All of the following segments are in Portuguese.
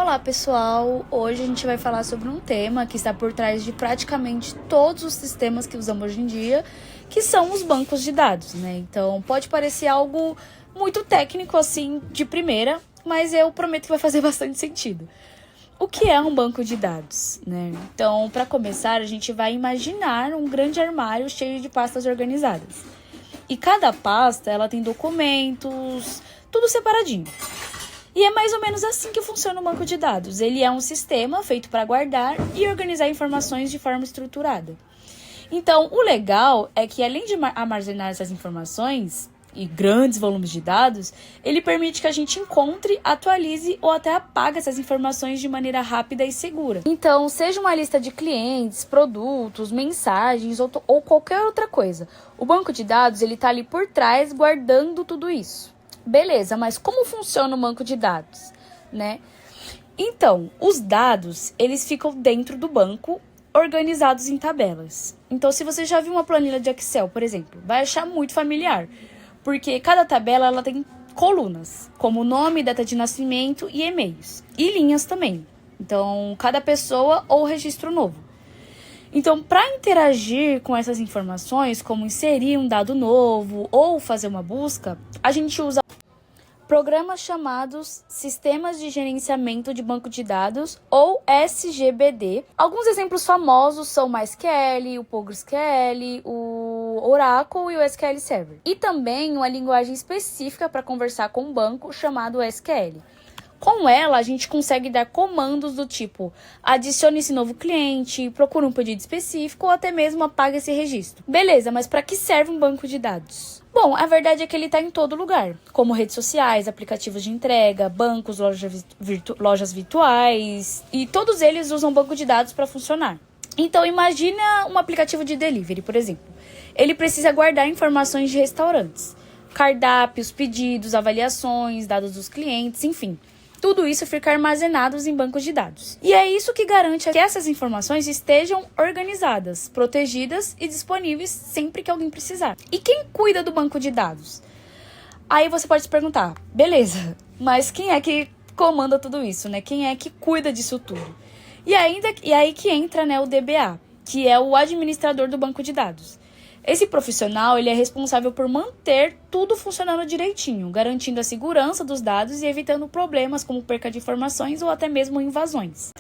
Olá pessoal, hoje a gente vai falar sobre um tema que está por trás de praticamente todos os sistemas que usamos hoje em dia, que são os bancos de dados, né? Então pode parecer algo muito técnico assim de primeira, mas eu prometo que vai fazer bastante sentido. O que é um banco de dados, né? Então, para começar, a gente vai imaginar um grande armário cheio de pastas organizadas. E cada pasta, ela tem documentos, tudo separadinho. E é mais ou menos assim que funciona o banco de dados. Ele é um sistema feito para guardar e organizar informações de forma estruturada. Então, o legal é que, além de armazenar essas informações e grandes volumes de dados, ele permite que a gente encontre, atualize ou até apague essas informações de maneira rápida e segura. Então, seja uma lista de clientes, produtos, mensagens ou qualquer outra coisa, o banco de dados ele está ali por trás guardando tudo isso. Beleza, mas como funciona o banco de dados, né? Então, os dados, eles ficam dentro do banco, organizados em tabelas. Então, se você já viu uma planilha de Excel, por exemplo, vai achar muito familiar, porque cada tabela ela tem colunas, como nome, data de nascimento e e-mails, e linhas também. Então, cada pessoa ou registro novo. Então, para interagir com essas informações, como inserir um dado novo ou fazer uma busca, a gente usa programas chamados Sistemas de Gerenciamento de Banco de Dados, ou SGBD. Alguns exemplos famosos são o MySQL, o PostgreSQL, o Oracle e o SQL Server. E também uma linguagem específica para conversar com o banco chamado SQL. Com ela, a gente consegue dar comandos do tipo adicione esse novo cliente, procure um pedido específico ou até mesmo apague esse registro. Beleza, mas para que serve um banco de dados? Bom, a verdade é que ele está em todo lugar, como redes sociais, aplicativos de entrega, bancos, lojas virtuais, e todos eles usam banco de dados para funcionar. Então, imagina um aplicativo de delivery, por exemplo. Ele precisa guardar informações de restaurantes, cardápios, pedidos, avaliações, dados dos clientes, enfim. Tudo isso fica armazenados em bancos de dados. E é isso que garante que essas informações estejam organizadas, protegidas e disponíveis sempre que alguém precisar. E quem cuida do banco de dados? Aí você pode se perguntar, beleza, mas quem é que comanda tudo isso, né? Quem é que cuida disso tudo? E aí que entra, né, o DBA, que é o administrador do banco de dados. Esse profissional ele é responsável por manter tudo funcionando direitinho, garantindo a segurança dos dados e evitando problemas como perca de informações ou até mesmo invasões.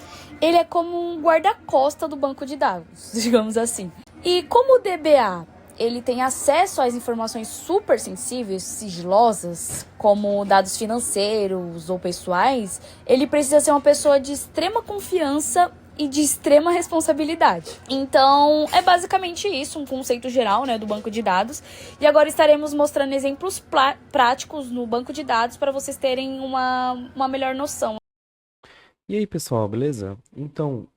Ele é como um guarda-costa do banco de dados, digamos assim. E como o DBA ele tem acesso às informações super sensíveis, sigilosas, como dados financeiros ou pessoais, ele precisa ser uma pessoa de extrema confiança e de extrema responsabilidade. Então, é basicamente isso, um conceito geral, né, do banco de dados. E agora estaremos mostrando exemplos práticos no banco de dados para vocês terem uma melhor noção. E aí, pessoal, beleza? Então,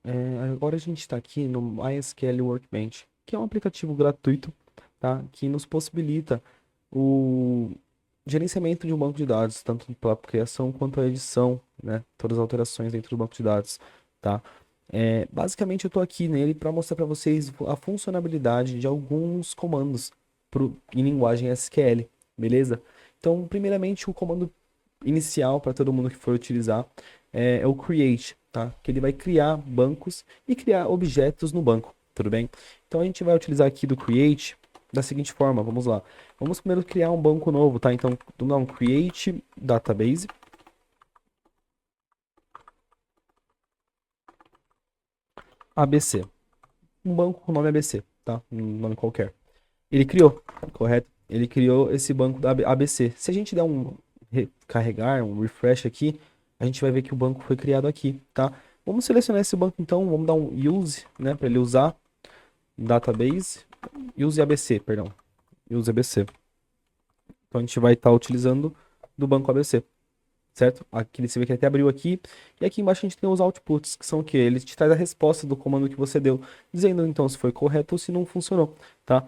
agora a gente está aqui no MySQL Workbench, que é um aplicativo gratuito, tá? Que nos possibilita o gerenciamento de um banco de dados, tanto pela criação quanto a edição, né? Todas as alterações dentro do banco de dados, tá? Basicamente, eu estou aqui nele para mostrar para vocês a funcionalidade de alguns comandos em linguagem SQL, beleza? Então, primeiramente, o comando inicial para todo mundo que for utilizar é o create, tá? Que ele vai criar bancos e criar objetos no banco, tudo bem? Então a gente vai utilizar aqui do create da seguinte forma, vamos lá. Vamos primeiro criar um banco novo, tá? Então vamos dar um create database. ABC. Um banco com nome ABC, tá? Um nome qualquer. Ele criou, correto? Ele criou esse banco da ABC. Se a gente der um carregar, um refresh aqui, a gente vai ver que o banco foi criado aqui, tá? Vamos selecionar esse banco então, vamos dar um use, né, para ele usar database, use ABC, perdão, use ABC. Então a gente vai estar utilizando do banco ABC, certo? Aqui você vê que até abriu aqui, e aqui embaixo a gente tem os outputs, que são o quê? Ele te traz a resposta do comando que você deu, dizendo então se foi correto ou se não funcionou, tá?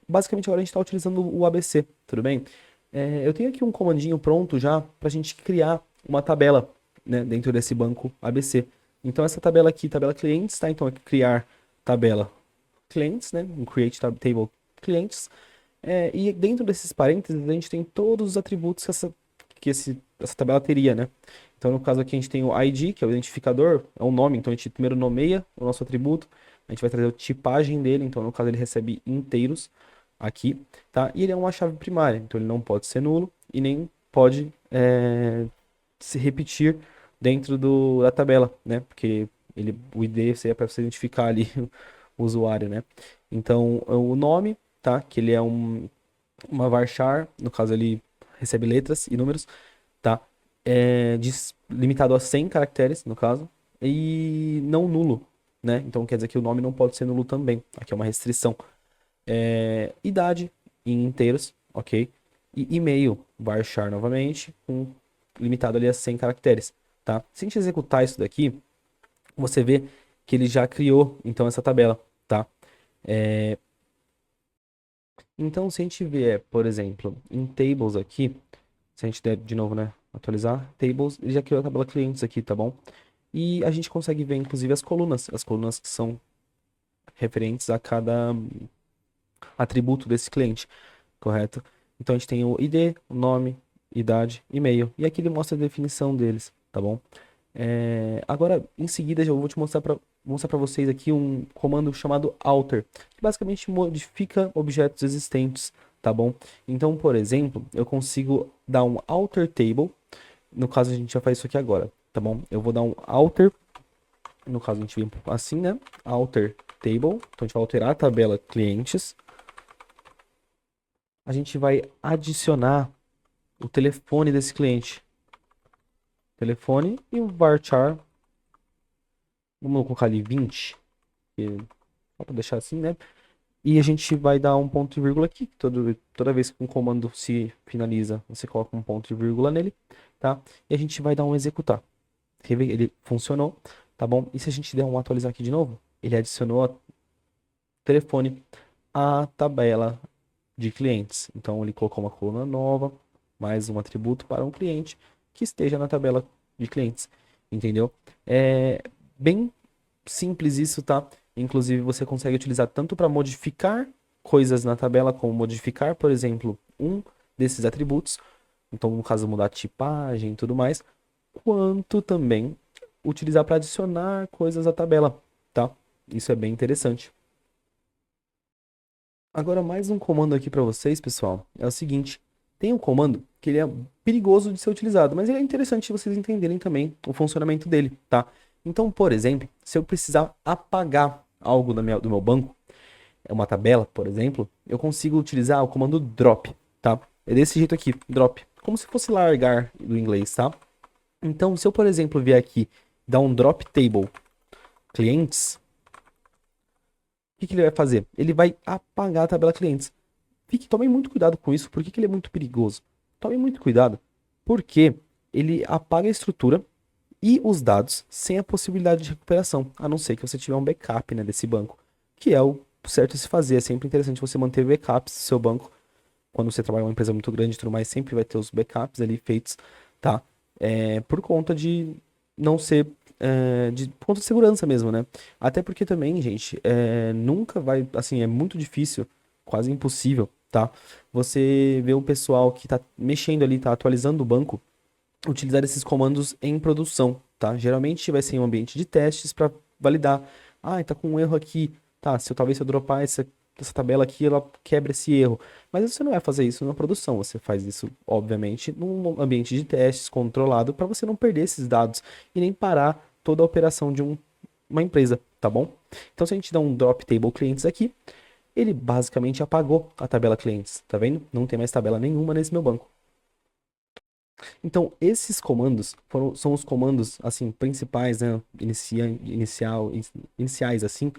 Basicamente agora a gente está utilizando o ABC, tudo bem? Eu tenho aqui um comandinho pronto já para a gente criar uma tabela, né, dentro desse banco ABC. Então essa tabela aqui, tabela clientes, tá? Então aqui criar tabela clientes, né? Um create table clientes. E dentro desses parênteses a gente tem todos os atributos que essa tabela teria, né? Então, no caso aqui, a gente tem o ID, que é o identificador, é um nome, então a gente primeiro nomeia o nosso atributo, a gente vai trazer a tipagem dele, então no caso ele recebe inteiros aqui, tá? E ele é uma chave primária, então ele não pode ser nulo e nem pode se repetir dentro da tabela, né? Porque o ID seria para você identificar ali o usuário, né? Então, o nome, tá? Que ele é uma varchar, no caso ele recebe letras e números, tá? Limitado a 100 caracteres, no caso, e não nulo, né? Então quer dizer que o nome não pode ser nulo também. Aqui é uma restrição. Idade em inteiros, ok? E e-mail, varchar novamente, limitado ali a 100 caracteres, tá? Se a gente executar isso daqui, você vê que ele já criou, então, essa tabela, tá? Então, se a gente vier, por exemplo, em tables aqui, se a gente der de novo, né, atualizar, tables, ele já criou a tabela clientes aqui, tá bom? E a gente consegue ver, inclusive, as colunas que são referentes a cada atributo desse cliente, correto? Então, a gente tem o ID, o nome, idade, e-mail, e aqui ele mostra a definição deles, tá bom? Agora, em seguida, eu vou te mostrar para vocês aqui um comando chamado alter, que basicamente modifica objetos existentes, tá bom? Então, por exemplo, eu consigo dar um alter table, no caso a gente já faz isso aqui agora, tá bom? Eu vou dar um alter, no caso a gente vem assim, né? Alter table, então a gente vai alterar a tabela clientes, a gente vai adicionar o telefone desse cliente, telefone e o varchar. Vamos colocar ali 20, só para deixar assim, né? E a gente vai dar um ponto e vírgula aqui. Toda vez que um comando se finaliza, você coloca um ponto e vírgula nele, tá? E a gente vai dar um executar. Ele funcionou, tá bom? E se a gente der um atualizar aqui de novo, ele adicionou o telefone à tabela de clientes. Então ele colocou uma coluna nova, mais um atributo para um cliente que esteja na tabela de clientes. Entendeu? É bem simples isso, tá? Inclusive você consegue utilizar tanto para modificar coisas na tabela, como modificar, por exemplo, um desses atributos. Então, no caso, mudar a tipagem e tudo mais, quanto também utilizar para adicionar coisas à tabela, tá? Isso é bem interessante. Agora, mais um comando aqui para vocês, pessoal, é o seguinte: tem um comando que ele é perigoso de ser utilizado, mas ele é interessante vocês entenderem também o funcionamento dele, tá? Então, por exemplo, se eu precisar apagar algo do meu banco, é uma tabela, por exemplo, eu consigo utilizar o comando drop, tá? É desse jeito aqui, drop, como se fosse largar do inglês, tá? Então, se eu, por exemplo, vier aqui, dar um drop table clientes, o que que ele vai fazer? Ele vai apagar a tabela clientes. Tomem muito cuidado com isso. Por que que ele é muito perigoso? Tomem muito cuidado, porque ele apaga a estrutura e os dados sem a possibilidade de recuperação, a não ser que você tiver um backup, né, desse banco, que é o certo a se fazer. É sempre interessante você manter backups do seu banco. Quando você trabalha em uma empresa muito grande e tudo mais, sempre vai ter os backups ali feitos, tá? Por conta de não ser, por conta de segurança mesmo, né? Até porque também, gente, nunca vai, assim, é muito difícil, quase impossível, tá? Você vê um pessoal que tá mexendo ali, tá atualizando o banco, utilizar esses comandos em produção, tá? Geralmente vai ser em um ambiente de testes para validar. Ah, tá com um erro aqui. Tá, talvez se eu dropar essa tabela aqui, ela quebra esse erro. Mas você não vai fazer isso na produção, você faz isso, obviamente, num ambiente de testes controlado para você não perder esses dados e nem parar toda a operação de uma empresa, tá bom? Então, se a gente dá um drop table clientes aqui, ele basicamente apagou a tabela clientes, tá vendo? Não tem mais tabela nenhuma nesse meu banco. Então, esses comandos são os comandos, assim, principais, né, iniciais, assim,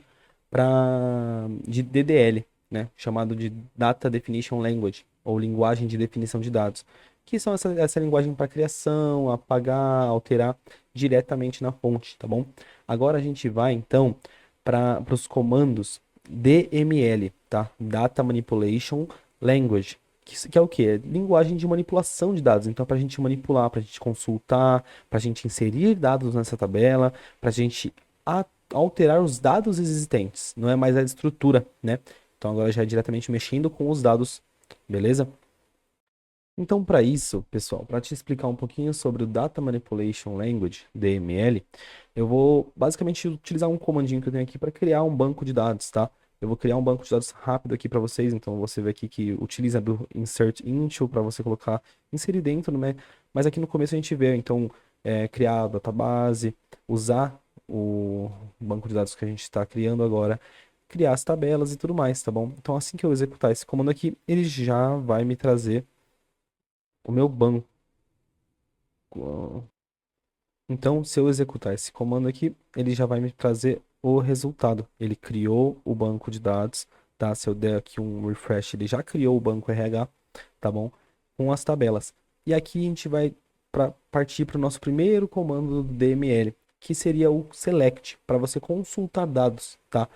de DDL, né, chamado de Data Definition Language, ou linguagem de definição de dados, que são essa linguagem para criação, apagar, alterar diretamente na fonte, tá bom? Agora a gente vai, então, para os comandos DML, tá? Data Manipulation Language, que é o quê? É linguagem de manipulação de dados. Então, para a gente manipular, para a gente consultar, para a gente inserir dados nessa tabela, para a gente alterar os dados existentes. Não é mais a estrutura, né? Então, agora já é diretamente mexendo com os dados, beleza? Então, para isso, pessoal, para te explicar um pouquinho sobre o Data Manipulation Language, DML, eu vou basicamente utilizar um comandinho que eu tenho aqui para criar um banco de dados, tá? Eu vou criar um banco de dados rápido aqui para vocês, então você vê aqui que utiliza do insert into para você colocar, inserir dentro, né? Mas aqui no começo a gente vê, então, criar a database, usar o banco de dados que a gente está criando agora, criar as tabelas e tudo mais, tá bom? Então, assim que eu executar esse comando aqui, ele já vai me trazer o meu banco. Então, se eu executar esse comando aqui, ele já vai me trazer o resultado. Ele criou o banco de dados, tá? Se eu der aqui um refresh, ele já criou o banco RH, tá bom? Com as tabelas. E aqui a gente vai partir para o nosso primeiro comando do DML, que seria o select, para você consultar dados, tá?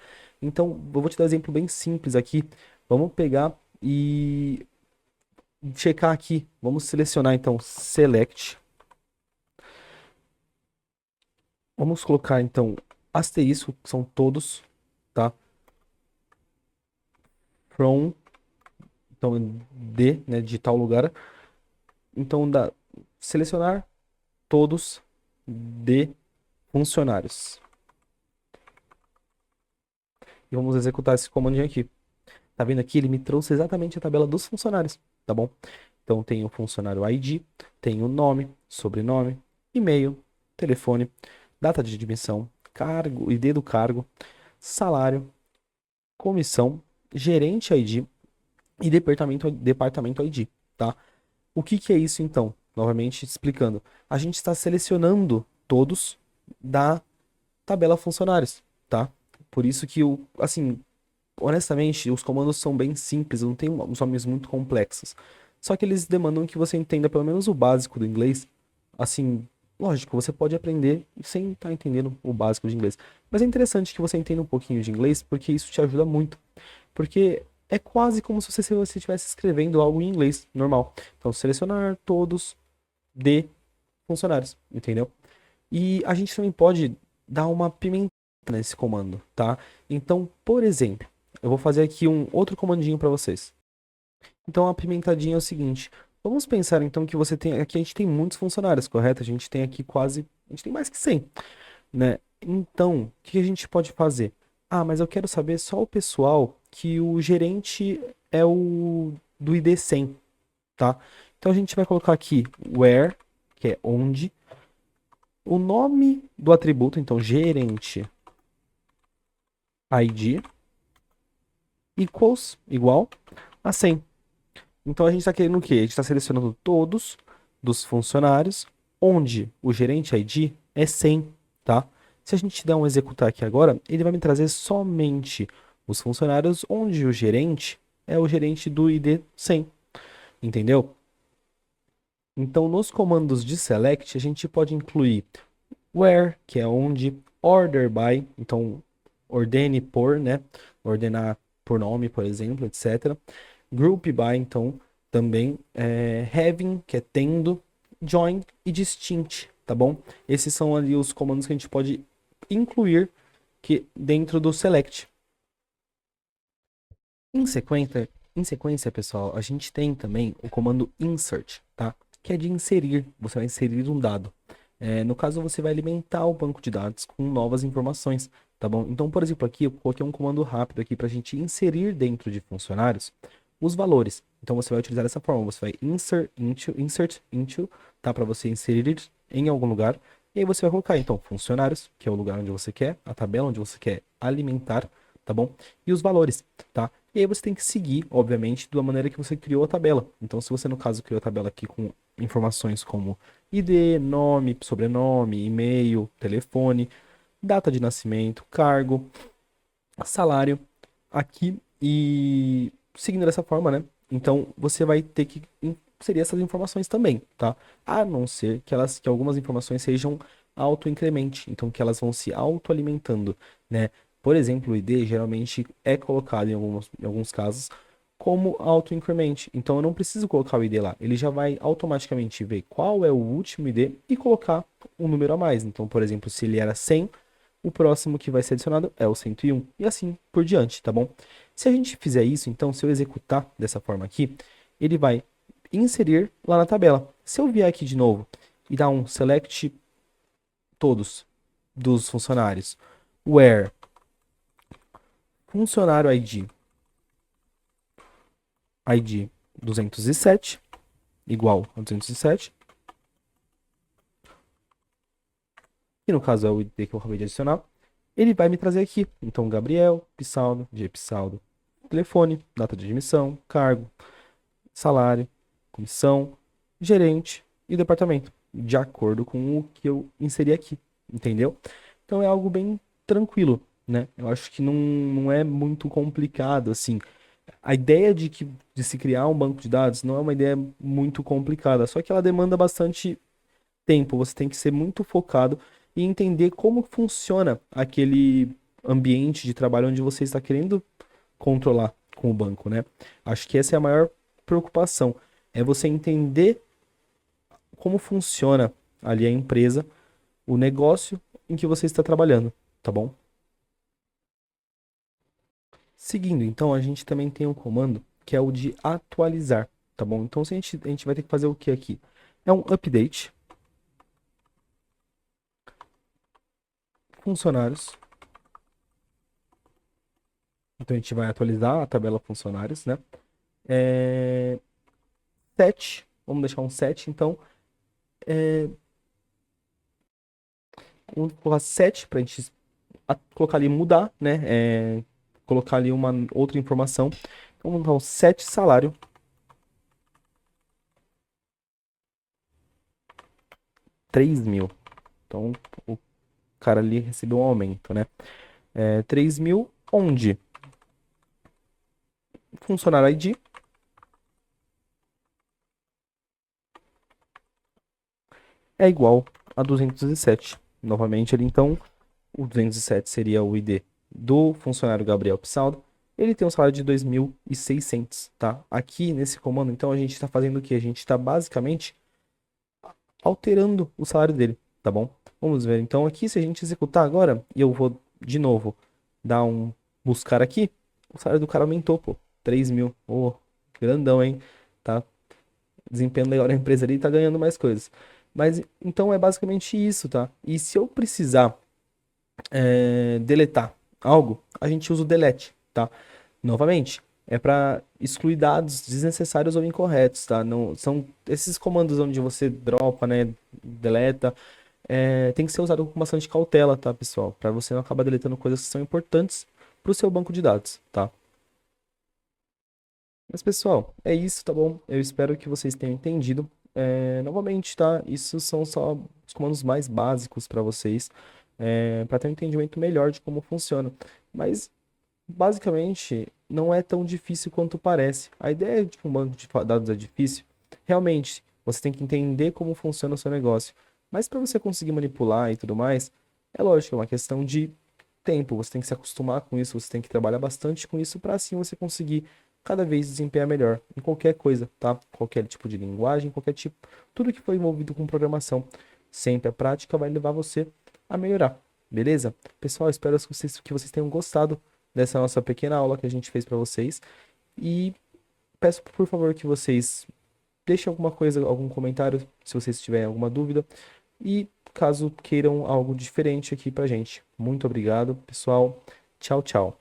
Então, eu vou te dar um exemplo bem simples aqui. Vamos pegar e checar aqui. Vamos selecionar então select. Vamos colocar então asterisco, que são todos, tá? From, então de, né, de tal lugar. Então selecionar todos de funcionários. E vamos executar esse comandinho aqui. Tá vendo aqui? Ele me trouxe exatamente a tabela dos funcionários, tá bom? Então tem o funcionário ID, tem o nome, sobrenome, e-mail, telefone, data de admissão, cargo, ID do cargo, salário, comissão, gerente ID e departamento ID, tá? O que que é isso então? Novamente explicando. A gente está selecionando todos da tabela funcionários, tá? Por isso que assim, honestamente, os comandos são bem simples, não tem uns nomes muito complexos. Só que eles demandam que você entenda pelo menos o básico do inglês. Assim, lógico, você pode aprender sem estar entendendo o básico de inglês. Mas é interessante que você entenda um pouquinho de inglês, porque isso te ajuda muito. Porque é quase como se você estivesse escrevendo algo em inglês normal. Então, selecionar todos de funcionários, entendeu? E a gente também pode dar uma pimenta nesse comando, tá? Então, por exemplo, eu vou fazer aqui um outro comandinho para vocês. Então, a pimentadinha é o seguinte. Vamos pensar então que você tem aqui a gente tem muitos funcionários, correto? A gente tem aqui a gente tem mais que 100, né? Então, o que a gente pode fazer? Ah, mas eu quero saber só o pessoal que o gerente é o do ID 100, tá? Então a gente vai colocar aqui where, que é onde, o nome do atributo, então gerente ID equals, igual a 100. Então a gente está querendo o quê? A gente está selecionando todos dos funcionários onde o gerente ID é 100, tá? Se a gente der um executar aqui agora, ele vai me trazer somente os funcionários onde o gerente é o gerente do ID 100, entendeu? Então nos comandos de select a gente pode incluir where, que é onde, order by, então ordene por, né? Ordenar por nome, por exemplo, etc. Group by, então, também having, que é tendo, join e distinct, tá bom? Esses são ali os comandos que a gente pode incluir dentro do select. Em sequência, pessoal, a gente tem também o comando insert, tá? Que é de inserir, você vai inserir um dado. No caso, você vai alimentar o banco de dados com novas informações, tá bom? Então, por exemplo, aqui eu coloquei um comando rápido aqui para a gente inserir dentro de funcionários os valores. Então, você vai utilizar dessa forma, você vai insert into, tá? Para você inserir em algum lugar. E aí você vai colocar, então, funcionários, que é o lugar onde você quer, a tabela onde você quer alimentar, tá bom? E os valores, tá? E aí você tem que seguir, obviamente, da maneira que você criou a tabela. Então, se você, no caso, criou a tabela aqui com informações como ID, nome, sobrenome, e-mail, telefone, data de nascimento, cargo, salário, aqui e seguindo dessa forma, né? Então, você vai ter que inserir essas informações também, tá? A não ser que algumas informações sejam auto-incremente, então que elas vão se auto-alimentando, né? Por exemplo, o ID geralmente é colocado em alguns casos como auto-increment. Então eu não preciso colocar o ID lá. Ele já vai automaticamente ver qual é o último ID e colocar um número a mais. Então, por exemplo, se ele era 100, o próximo que vai ser adicionado é o 101. E assim por diante, tá bom? Se a gente fizer isso, então, se eu executar dessa forma aqui, ele vai inserir lá na tabela. Se eu vier aqui de novo e dar um select todos dos funcionários, where funcionário ID 207 igual a 207, que no caso é o ID que eu acabei de adicionar, ele vai me trazer aqui. Então, Gabriel, Psaldo, dia Psaldo, telefone, data de admissão, cargo, salário, comissão, gerente e departamento, de acordo com o que eu inseri aqui, entendeu? Então é algo bem tranquilo, né? Eu acho que não é muito complicado, assim. A ideia de se criar um banco de dados não é uma ideia muito complicada, só que ela demanda bastante tempo. Você tem que ser muito focado e entender como funciona aquele ambiente de trabalho onde você está querendo controlar com o banco, né? Acho que essa é a maior preocupação, é você entender como funciona ali a empresa, o negócio em que você está trabalhando, tá bom? Seguindo, então, a gente também tem um comando que é o de atualizar, tá bom? Então, a gente vai ter que fazer o que aqui? É um update, funcionários. Então, a gente vai atualizar a tabela funcionários, né? É... Set, vamos deixar um set, então, vamos colocar set para a gente colocar ali mudar, né? Colocar ali uma outra informação. Então, vamos dar um set salário 3.000. Então, o cara ali recebeu um aumento, né? 3.000, onde? Funcionário ID é igual a 207. Novamente ali, então, o 207 seria o ID do funcionário Gabriel Psaldo. Ele tem um salário de 2.600, tá? Aqui nesse comando, então, a gente está fazendo o quê? A gente está basicamente alterando o salário dele, tá bom? Vamos ver. Então, aqui, se a gente executar agora, e eu vou de novo dar um buscar aqui, o salário do cara aumentou, pô. 3.000. Ô, grandão, hein? Tá desempenhando legal na empresa ali, tá ganhando mais coisas. Mas então é basicamente isso, tá? E se eu precisar deletar algo, a gente usa o delete, tá? Novamente, é para excluir dados desnecessários ou incorretos, tá? Não, são esses comandos onde você dropa, né? Deleta, tem que ser usado com bastante cautela, tá, pessoal? Para você não acabar deletando coisas que são importantes para o seu banco de dados, tá? Mas, pessoal, é isso, tá bom? Eu espero que vocês tenham entendido. Novamente, tá? Isso são só os comandos mais básicos para vocês, para ter um entendimento melhor de como funciona. Mas, basicamente, não é tão difícil quanto parece. A ideia de que um banco de dados é difícil, realmente, você tem que entender como funciona o seu negócio. Mas para você conseguir manipular e tudo mais, é lógico, é uma questão de tempo. Você tem que se acostumar com isso, você tem que trabalhar bastante com isso para assim você conseguir cada vez desempenhar melhor em qualquer coisa, tá? Qualquer tipo de linguagem, qualquer tipo, tudo que for envolvido com programação. Sempre a prática vai levar você a melhorar, beleza? Pessoal, espero que vocês tenham gostado dessa nossa pequena aula que a gente fez para vocês e peço por favor que vocês deixem alguma coisa, algum comentário, se vocês tiverem alguma dúvida e caso queiram algo diferente aqui pra gente. Muito obrigado, pessoal. Tchau, tchau.